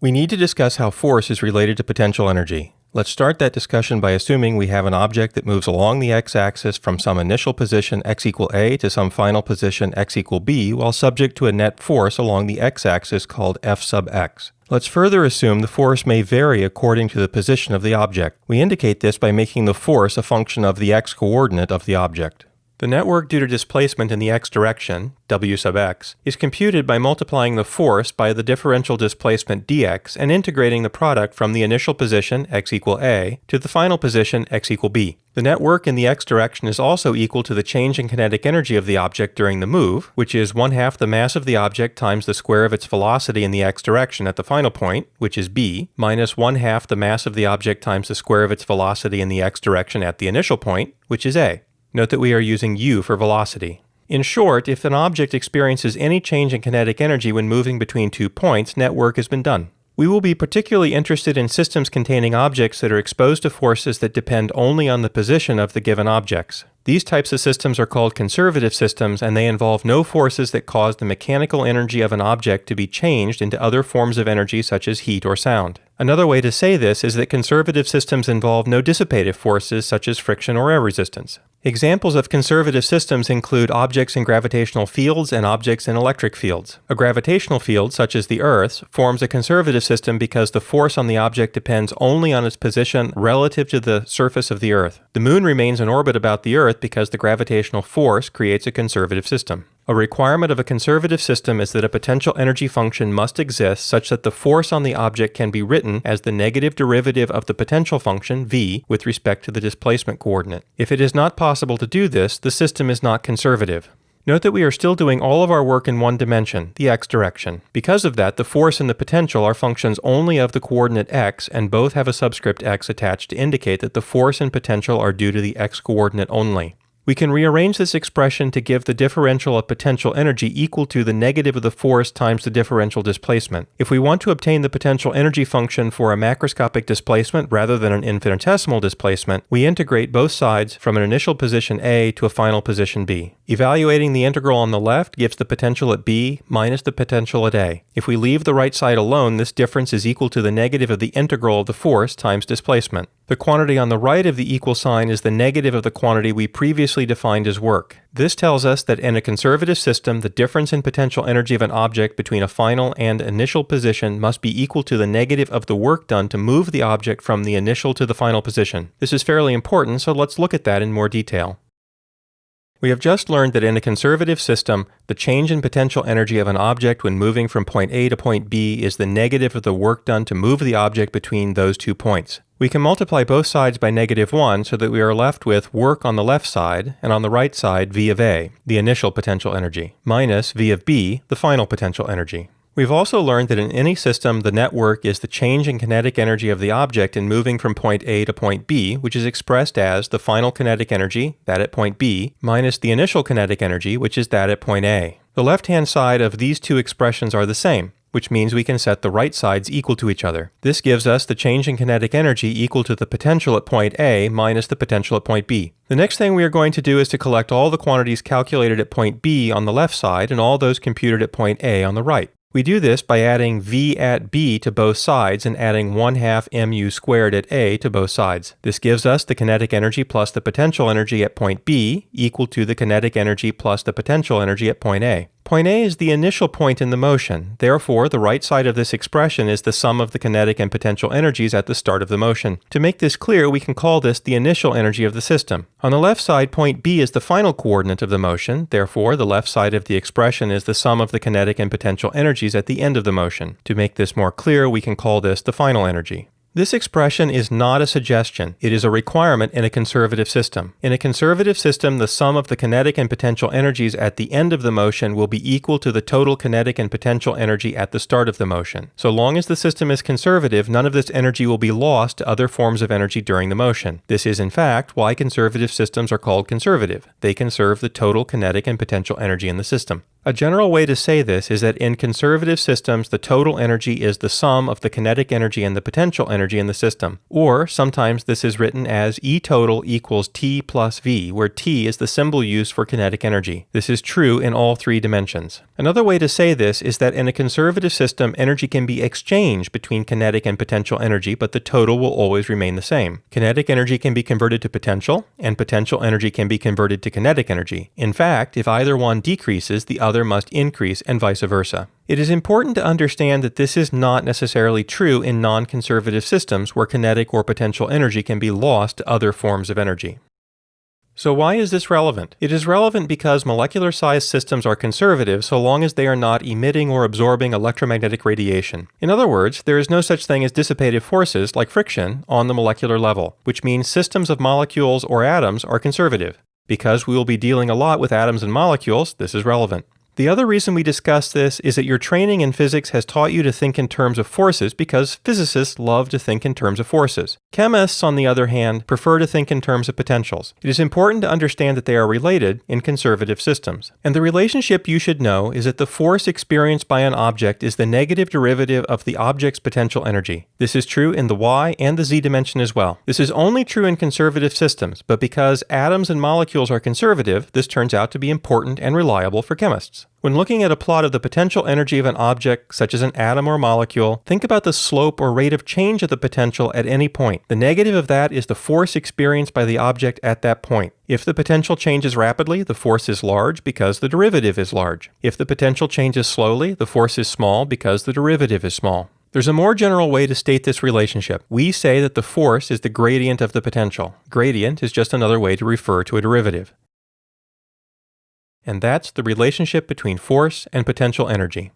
We need to discuss how force is related to potential energy. Let's start that discussion by assuming we have an object that moves along the x-axis from some initial position x equal a to some final position x equal b while subject to a net force along the x-axis called F sub x. Let's further assume the force may vary according to the position of the object. We indicate this by making the force a function of the x-coordinate of the object. The network due to displacement in the x direction, W sub x, is computed by multiplying the force by the differential displacement dx and integrating the product from the initial position x equal a to the final position x equal b. The network in the x direction is also equal to the change in kinetic energy of the object during the move, which is 1/2 the mass of the object times the square of its velocity in the x direction at the final point, which is b, minus 1/2 the mass of the object times the square of its velocity in the x direction at the initial point, which is a. Note that we are using u for velocity. In short, if an object experiences any change in kinetic energy when moving between 2 points, net work has been done. We will be particularly interested in systems containing objects that are exposed to forces that depend only on the position of the given objects. These types of systems are called conservative systems, and they involve no forces that cause the mechanical energy of an object to be changed into other forms of energy such as heat or sound. Another way to say this is that conservative systems involve no dissipative forces such as friction or air resistance. Examples of conservative systems include objects in gravitational fields and objects in electric fields. A gravitational field, such as the Earth's, forms a conservative system because the force on the object depends only on its position relative to the surface of the Earth. The Moon remains in orbit about the Earth because the gravitational force creates a conservative system. A requirement of a conservative system is that a potential energy function must exist such that the force on the object can be written as the negative derivative of the potential function v with respect to the displacement coordinate. If it is not possible to do this, the system is not conservative. Note that we are still doing all of our work in one dimension, the x direction. Because of that, the force and the potential are functions only of the coordinate x, and both have a subscript x attached to indicate that the force and potential are due to the x coordinate only. We can rearrange this expression to give the differential of potential energy equal to the negative of the force times the differential displacement. If we want to obtain the potential energy function for a macroscopic displacement rather than an infinitesimal displacement, we integrate both sides from an initial position A to a final position B. Evaluating the integral on the left gives the potential at B minus the potential at A. If we leave the right side alone, this difference is equal to the negative of the integral of the force times displacement. The quantity on the right of the equal sign is the negative of the quantity we previously defined as work. This tells us that in a conservative system, the difference in potential energy of an object between a final and initial position must be equal to the negative of the work done to move the object from the initial to the final position. This is fairly important, so let's look at that in more detail. We have just learned that in a conservative system, the change in potential energy of an object when moving from point A to point B is the negative of the work done to move the object between those 2 points. We can multiply both sides by -1 so that we are left with work on the left side, and on the right side V of A, the initial potential energy, minus V of B, the final potential energy. We've also learned that in any system, the net work is the change in kinetic energy of the object in moving from point A to point B, which is expressed as the final kinetic energy, that at point B, minus the initial kinetic energy, which is that at point A. The left-hand side of these two expressions are the same, which means we can set the right sides equal to each other. This gives us the change in kinetic energy equal to the potential at point A minus the potential at point B. The next thing we are going to do is to collect all the quantities calculated at point B on the left side and all those computed at point A on the right. We do this by adding V at B to both sides and adding 1/2 mu squared at A to both sides. This gives us the kinetic energy plus the potential energy at point B equal to the kinetic energy plus the potential energy at point A. Point A is the initial point in the motion. Therefore, the right side of this expression is the sum of the kinetic and potential energies at the start of the motion. To make this clear, we can call this the initial energy of the system. On the left side, point B is the final coordinate of the motion. Therefore, the left side of the expression is the sum of the kinetic and potential energies at the end of the motion. To make this more clear, we can call this the final energy. This expression is not a suggestion. It is a requirement in a conservative system. In a conservative system, the sum of the kinetic and potential energies at the end of the motion will be equal to the total kinetic and potential energy at the start of the motion. So long as the system is conservative, none of this energy will be lost to other forms of energy during the motion. This is, in fact, why conservative systems are called conservative. They conserve the total kinetic and potential energy in the system. A general way to say this is that in conservative systems, the total energy is the sum of the kinetic energy and the potential energy in the system. Or sometimes this is written as E total equals T plus V, where T is the symbol used for kinetic energy. This is true in all three dimensions. Another way to say this is that in a conservative system, energy can be exchanged between kinetic and potential energy, but the total will always remain the same. Kinetic energy can be converted to potential, and potential energy can be converted to kinetic energy. In fact, if either one decreases, the other must increase, and vice versa. It is important to understand that this is not necessarily true in non-conservative systems where kinetic or potential energy can be lost to other forms of energy. So why is this relevant? It is relevant because molecular-sized systems are conservative so long as they are not emitting or absorbing electromagnetic radiation. In other words, there is no such thing as dissipative forces, like friction, on the molecular level, which means systems of molecules or atoms are conservative. Because we will be dealing a lot with atoms and molecules, this is relevant. The other reason we discuss this is that your training in physics has taught you to think in terms of forces because physicists love to think in terms of forces. Chemists, on the other hand, prefer to think in terms of potentials. It is important to understand that they are related in conservative systems. And the relationship you should know is that the force experienced by an object is the negative derivative of the object's potential energy. This is true in the y and the z dimension as well. This is only true in conservative systems, but because atoms and molecules are conservative, this turns out to be important and reliable for chemists. When looking at a plot of the potential energy of an object, such as an atom or molecule, think about the slope or rate of change of the potential at any point. The negative of that is the force experienced by the object at that point. If the potential changes rapidly, the force is large because the derivative is large. If the potential changes slowly, the force is small because the derivative is small. There's a more general way to state this relationship. We say that the force is the gradient of the potential. Gradient is just another way to refer to a derivative. And that's the relationship between force and potential energy.